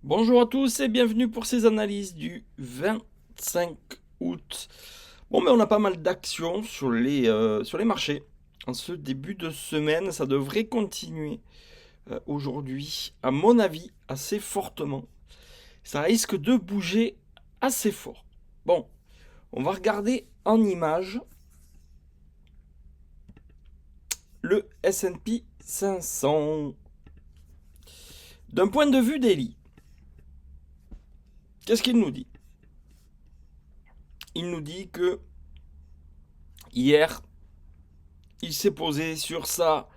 Bonjour à tous et bienvenue pour ces analyses du 25 août. Bon, mais on a pas mal d'actions sur les marchés. En ce début de semaine, ça devrait continuer aujourd'hui, à mon avis, assez fortement. Ça risque de bouger assez fort. Bon, on va regarder en image le S&P 500. D'un point de vue daily, qu'est-ce qu'il nous dit? Il nous dit que hier, il s'est posé sur sa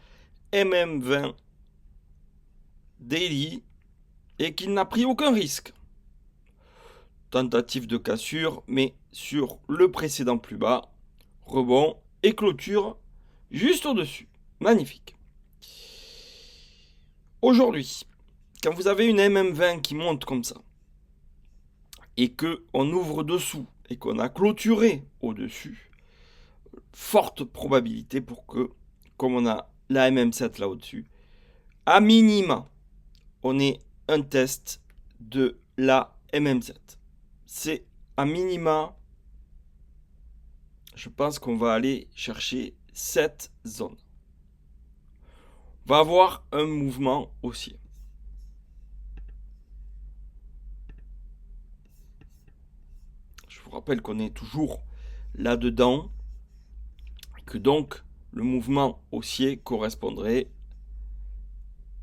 MM20 daily et qu'il n'a pris aucun risque. Tentative de cassure, mais sur le précédent plus bas, rebond et clôture juste au-dessus. Magnifique. Aujourd'hui, quand vous avez une MM20 qui monte comme ça, et que on ouvre dessous et qu'on a clôturé au-dessus, forte probabilité pour que, comme on a la MM7 là au-dessus, à minima, on ait un test de la MM7. C'est à minima, je pense qu'on va aller chercher cette zone. On va avoir un mouvement haussier. Je vous rappelle qu'on est toujours là-dedans, que donc le mouvement haussier correspondrait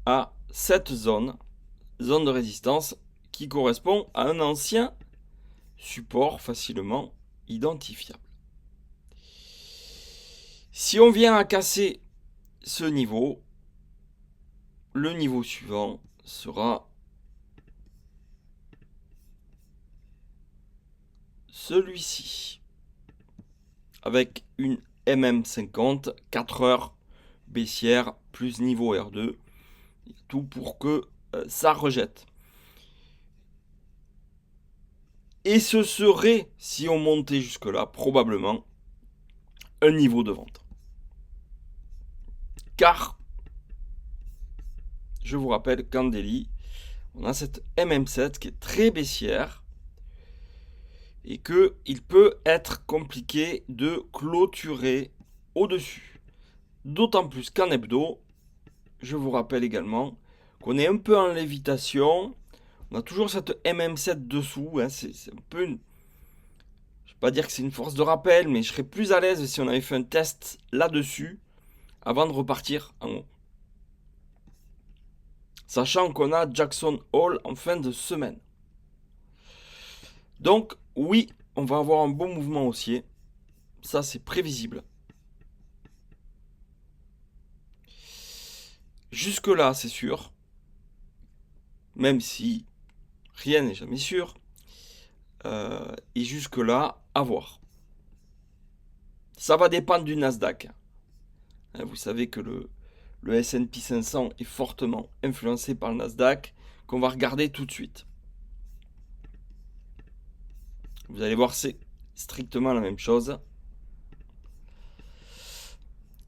à cette zone de résistance qui correspond à un ancien support facilement identifiable. Si on vient à casser ce niveau, le niveau suivant sera celui-ci, avec une MM50, 4 heures baissière plus niveau R2, tout pour que ça rejette. Et ce serait, si on montait jusque-là, probablement un niveau de vente. Car, je vous rappelle qu'en daily, on a cette MM7 qui est très baissière et qu'il peut être compliqué de clôturer au-dessus. D'autant plus qu'en hebdo, je vous rappelle également qu'on est un peu en lévitation. On a toujours cette MM7 dessous. Hein, c'est un peu une... Je ne vais pas dire que c'est une force de rappel, mais je serais plus à l'aise si on avait fait un test là-dessus avant de repartir en haut. Sachant qu'on a Jackson Hole en fin de semaine. Donc, oui, on va avoir un bon mouvement haussier. Ça, c'est prévisible. Jusque-là, c'est sûr. Même si rien n'est jamais sûr. Et jusque-là, à voir. Ça va dépendre du Nasdaq. Vous savez que le S&P 500 est fortement influencé par le Nasdaq, qu'on va regarder tout de suite. Vous allez voir, c'est strictement la même chose.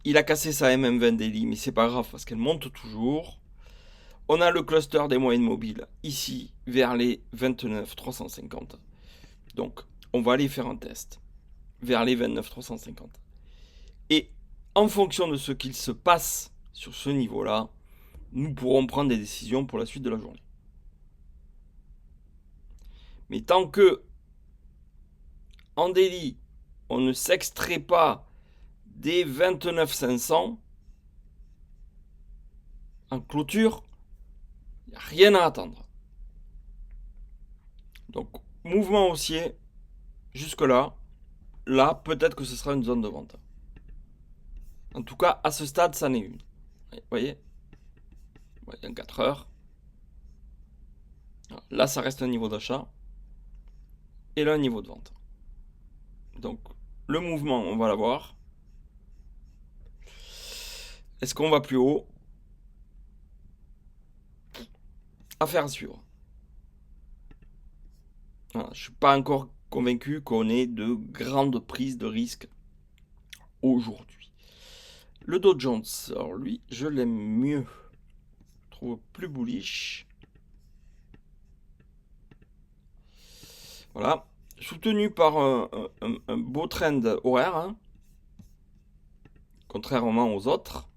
Il a cassé sa MM20 daily, mais c'est pas grave parce qu'elle monte toujours. On a le cluster des moyennes mobiles ici vers les 29 350. Donc, on va aller faire un test vers les 29 350. Et en fonction de ce qu'il se passe sur ce niveau-là, nous pourrons prendre des décisions pour la suite de la journée. Mais tant que en daily, on ne s'extrait pas des 29 500 en clôture, il n'y a rien à attendre. Donc, mouvement haussier, jusque-là, là, peut-être que ce sera une zone de vente. En tout cas, à ce stade, ça n'est une. Vous voyez, en 4 heures. Là, ça reste un niveau d'achat. Et là, un niveau de vente. Donc, le mouvement, on va l'avoir. Est-ce qu'on va plus haut? Affaire à suivre. Voilà, je ne suis pas encore convaincu qu'on ait de grandes prises de risque aujourd'hui. Le Dow Jones, alors lui, je l'aime mieux. Je trouve plus bullish. Voilà. Soutenu par un beau trend horaire, hein, contrairement aux autres.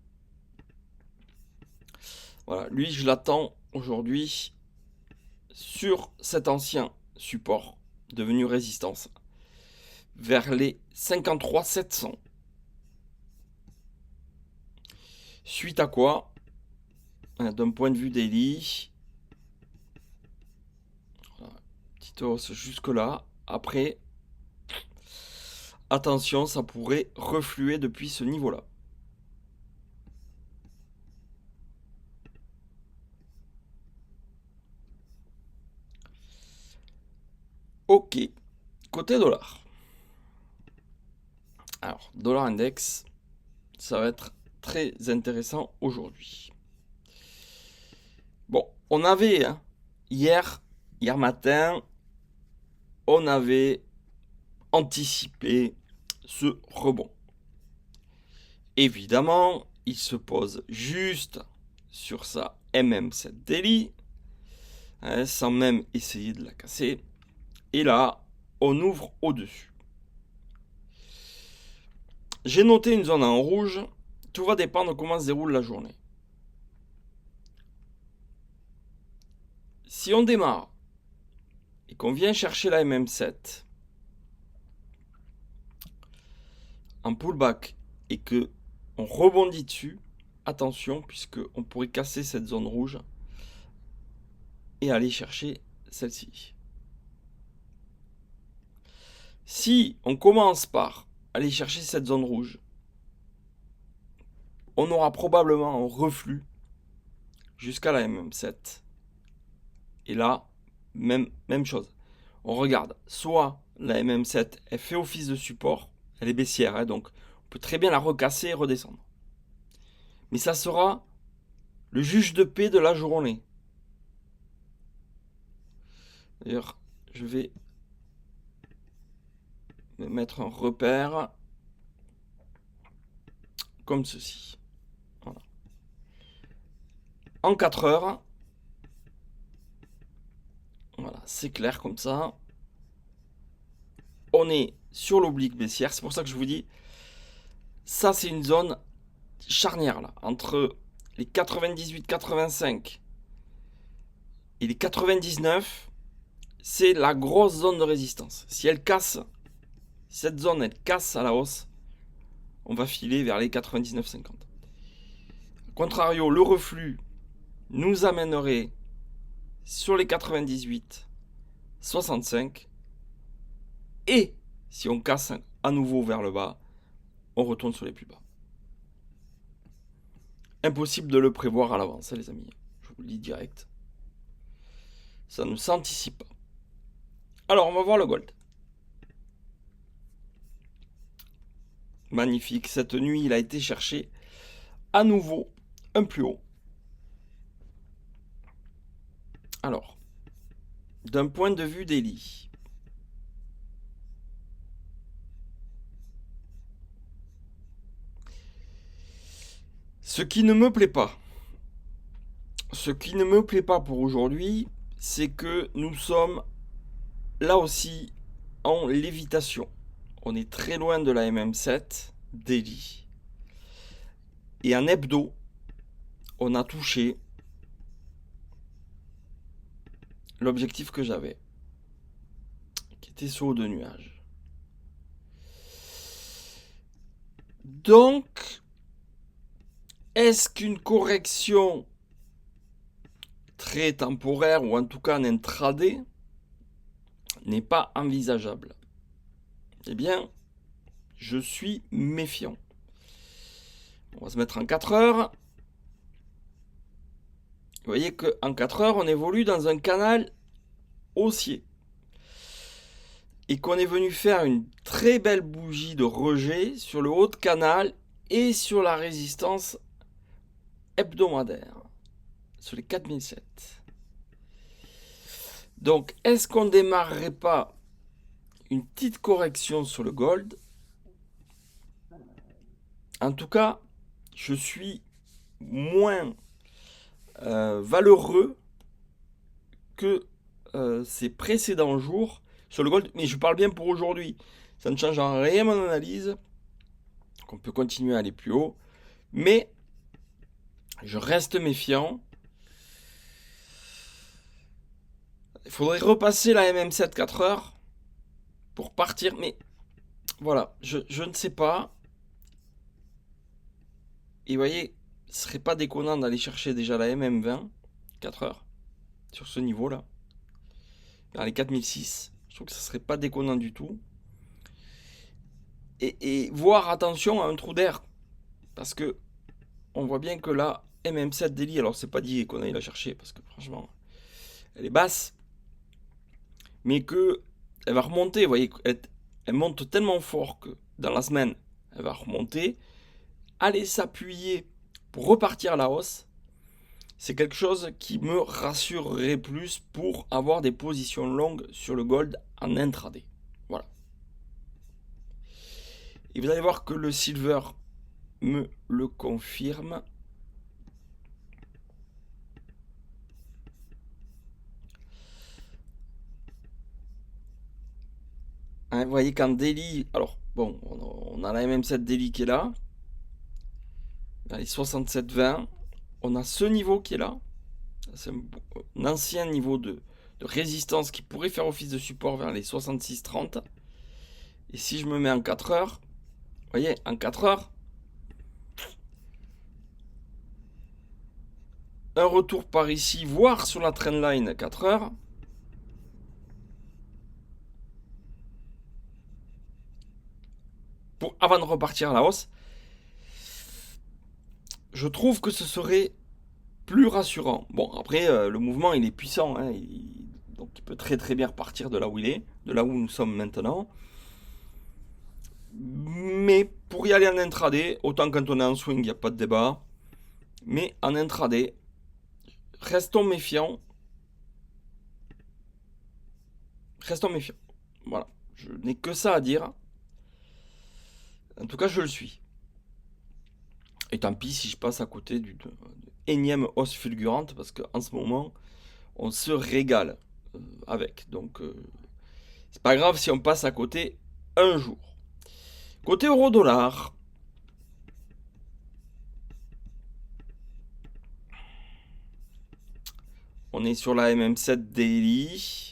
Voilà, lui, je l'attends aujourd'hui sur cet ancien support devenu résistance vers les 53 700. Suite à quoi, d'un point de vue daily, voilà, petite hausse jusque là. Après, attention, ça pourrait refluer depuis ce niveau-là. Ok, côté dollar. Alors, dollar index, ça va être très intéressant aujourd'hui. Bon, on avait hier matin, on avait anticipé ce rebond. Évidemment, il se pose juste sur sa MM7 daily, sans même essayer de la casser. Et là, on ouvre au-dessus. J'ai noté une zone en rouge. Tout va dépendre de comment se déroule la journée. Si on démarre et qu'on vient chercher la MM7 en pullback et que on rebondit dessus, attention, puisque on pourrait casser cette zone rouge et aller chercher celle-ci. Si on commence par aller chercher cette zone rouge, on aura probablement un reflux jusqu'à la MM7. Et là, même chose. On regarde, soit la MM7, elle fait office de support, elle est baissière, hein, donc on peut très bien la recasser et redescendre. Mais ça sera le juge de paix de la journée. D'ailleurs, je vais me mettre un repère comme ceci. Voilà. En 4 heures, voilà, c'est clair comme ça. On est sur l'oblique baissière, c'est pour ça que je vous dis, ça c'est une zone charnière là, entre les 98-85 et les 99, c'est la grosse zone de résistance. Si elle casse, cette zone elle casse à la hausse, on va filer vers les 99,50. A contrario, le reflux nous amènerait sur les 98,65 et si on casse à nouveau vers le bas, on retourne sur les plus bas. Impossible de le prévoir à l'avance, les amis. Je vous le dis direct. Ça ne s'anticipe pas. Alors, on va voir le gold. Magnifique. Cette nuit, il a été cherché à nouveau un plus haut. Alors, d'un point de vue daily, ce qui ne me plaît pas pour aujourd'hui, c'est que nous sommes là aussi en lévitation. On est très loin de la MM7 daily. Et en hebdo, on a touché l'objectif que j'avais, qui était sur haut de nuage. Donc, est-ce qu'une correction très temporaire, ou en tout cas en intraday, n'est pas envisageable? Eh bien, je suis méfiant. On va se mettre en 4 heures. Vous voyez qu'en 4 heures, on évolue dans un canal haussier. Et qu'on est venu faire une très belle bougie de rejet sur le haut de canal et sur la résistance hebdomadaire, sur les 4007. Donc, est-ce qu'on ne démarrerait pas une petite correction sur le gold? En tout cas, je suis moins valeureux que ces précédents jours. sur le gold, mais je parle bien pour aujourd'hui. Ça ne change en rien mon analyse, qu'on peut continuer à aller plus haut, mais je reste méfiant. Il faudrait repasser la MM7 4 heures pour partir, mais voilà, je ne sais pas. Et vous voyez, ce serait pas déconnant d'aller chercher déjà la MM20 4 heures sur ce niveau-là, vers les 4006. Je trouve que ça serait pas déconnant du tout. Et voir attention à un trou d'air, parce que on voit bien que la MM7 Daily, alors c'est pas dit qu'on aille la chercher, parce que franchement, elle est basse, mais que elle va remonter, vous voyez, elle monte tellement fort que dans la semaine, elle va remonter, aller s'appuyer pour repartir à la hausse, c'est quelque chose qui me rassurerait plus pour avoir des positions longues sur le gold en intraday. Voilà. Et vous allez voir que le silver me le confirme. Hein, vous voyez qu'en daily, alors bon, on a la MM7 daily qui est là, les 67,20, on a ce niveau qui est là, c'est un ancien niveau de résistance qui pourrait faire office de support vers les 66,30. Et si je me mets en 4 heures, vous voyez, en 4 heures, un retour par ici, voire sur la trendline 4 heures. Avant de repartir à la hausse, je trouve que ce serait plus rassurant. Bon, après, le mouvement, il est puissant. Hein, donc, il peut très très bien repartir de là où il est, de là où nous sommes maintenant. Mais pour y aller en intraday, autant quand on est en swing, il n'y a pas de débat. Mais en intraday, restons méfiants. Restons méfiants. Voilà. Je n'ai que ça à dire. En tout cas, je le suis. Et tant pis si je passe à côté d'une énième hausse fulgurante, parce qu'en ce moment, on se régale avec. Donc, c'est pas grave si on passe à côté un jour. Côté euro-dollar, on est sur la MM7 Daily.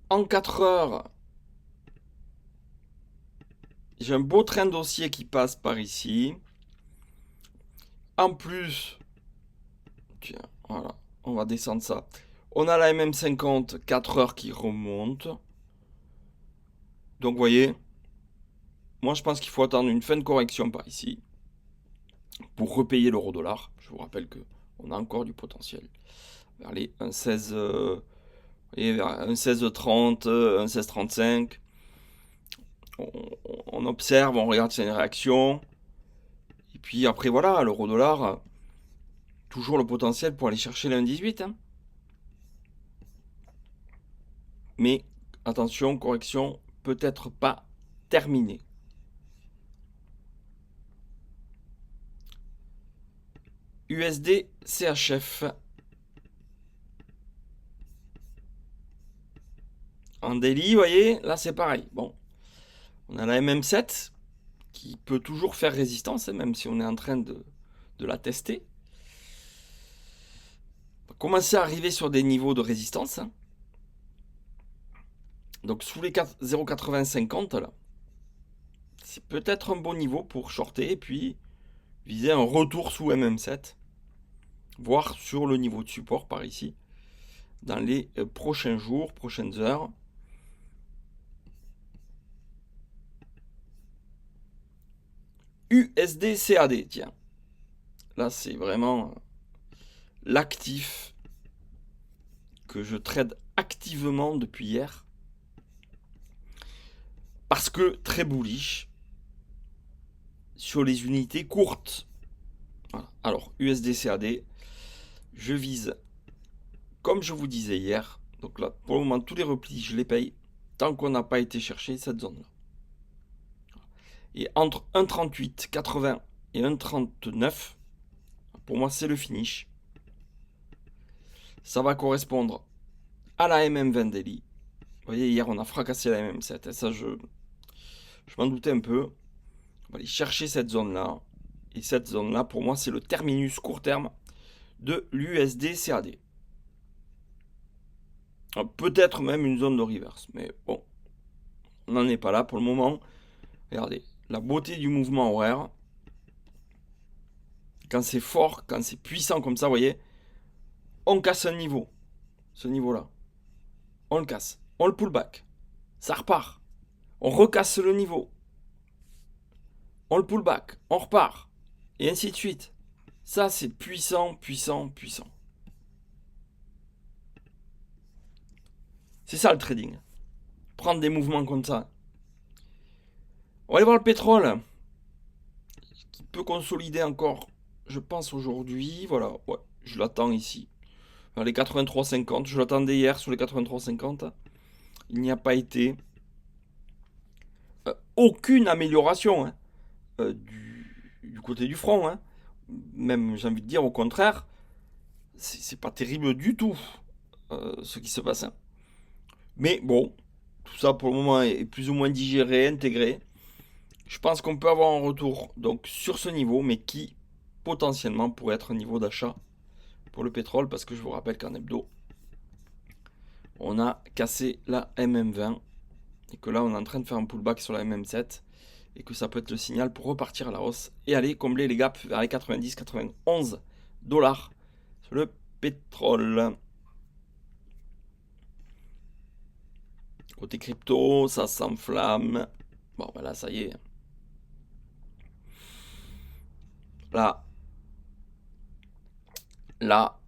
En 4 heures, j'ai un beau train d'haussier qui passe par ici. En plus, tiens, voilà, on va descendre ça. On a la MM50, 4 heures qui remonte. Donc, vous voyez, moi je pense qu'il faut attendre une fin de correction par ici pour repayer l'euro-dollar. Je vous rappelle qu'on a encore du potentiel vers les 1,16, vers 1,1630, 1,1635. On observe, on regarde ses réactions. Et puis après, voilà, l'euro-dollar, toujours le potentiel pour aller chercher le 1,18. Hein. Mais attention, correction peut-être pas terminée. USD CHF. En daily, vous voyez, là c'est pareil. Bon, on a la MM7 qui peut toujours faire résistance, même si on est en train de la tester. On va commencer à arriver sur des niveaux de résistance. Donc sous les 0,8050 là, c'est peut-être un bon niveau pour shorter et puis viser un retour sous MM7, voire sur le niveau de support par ici, dans les prochains jours, prochaines heures. USD CAD, tiens. Là, c'est vraiment l'actif que je trade activement depuis hier. Parce que très bullish sur les unités courtes. Voilà. Alors, USD CAD, je vise, comme je vous disais hier, donc là, pour le moment, tous les replis, je les paye, tant qu'on n'a pas été chercher cette zone-là. Et entre 1,38, 80 et 1,39, Pour moi, c'est le finish. Ça va correspondre à la MM20 Daily. Vous voyez, hier, on a fracassé la MM7. Et ça, je m'en doutais un peu. On va aller chercher cette zone-là. Et cette zone-là, pour moi, c'est le terminus court terme de l'USD CAD. Peut-être même une zone de reverse. Mais bon, on n'en est pas là pour le moment. Regardez, la beauté du mouvement horaire. Quand c'est fort, quand c'est puissant comme ça, vous voyez, on casse un niveau. Ce niveau-là. On le casse. On le pull back. Ça repart. On recasse le niveau. On le pull back. On repart. Et ainsi de suite. Ça, c'est puissant, puissant, puissant. C'est ça le trading. Prendre des mouvements comme ça. On va aller voir le pétrole. Qui peut consolider encore, je pense, aujourd'hui. Voilà, ouais, je l'attends ici. Les 83,50. Je l'attendais hier sur les 83,50. Il n'y a pas été aucune amélioration du côté du front. Même, j'ai envie de dire, au contraire, c'est pas terrible du tout ce qui se passe. Mais bon, tout ça pour le moment est plus ou moins digéré, intégré. Je pense qu'on peut avoir un retour donc sur ce niveau, mais qui potentiellement pourrait être un niveau d'achat pour le pétrole, parce que je vous rappelle qu'en hebdo, on a cassé la MM20 et que là on est en train de faire un pullback sur la MM7 et que ça peut être le signal pour repartir à la hausse et aller combler les gaps vers les 90-91 dollars sur le pétrole. Côté crypto, ça s'enflamme. Bon, ben là, ça y est. Là. Là.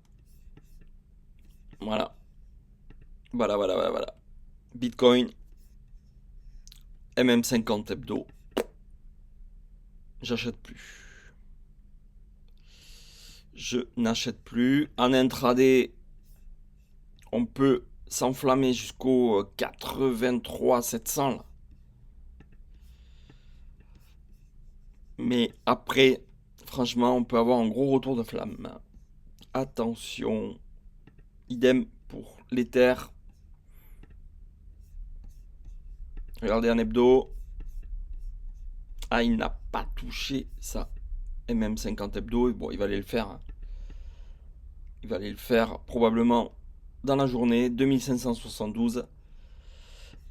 Voilà. Voilà. Bitcoin. MM50 hebdo. J'achète plus. Je n'achète plus. En intraday, on peut s'enflammer jusqu'au 83 700 là. Mais après, franchement, on peut avoir un gros retour de flamme. Attention. Idem pour l'Ether. Regardez un hebdo. Ah, il n'a pas touché ça. MM50 hebdo. Bon, il va aller le faire. Il va aller le faire probablement dans la journée. 2572.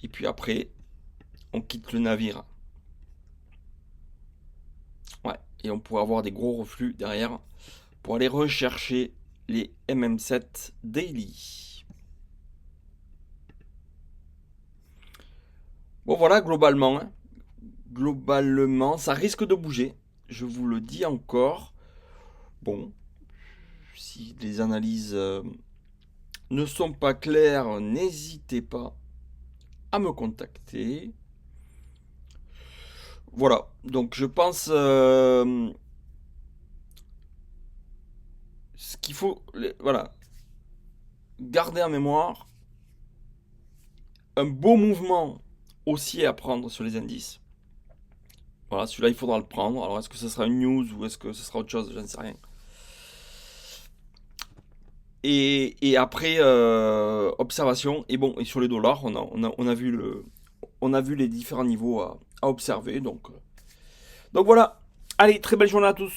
Et puis après, on quitte le navire. Ouais. Et on pourrait avoir des gros reflux derrière pour aller rechercher les MM7 Daily. Bon voilà, globalement, ça risque de bouger. Je vous le dis encore. Bon, si les analyses ne sont pas claires, n'hésitez pas à me contacter. Voilà, donc je pense ce qu'il faut, voilà, garder en mémoire un beau mouvement haussier à prendre sur les indices. Voilà, celui-là, il faudra le prendre. Alors, est-ce que ce sera une news ou est-ce que ce sera autre chose? Je ne sais rien. Et après, observation. Et bon, et sur les dollars, on a vu les différents niveaux à observer. Donc voilà. Allez, très belle journée à tous.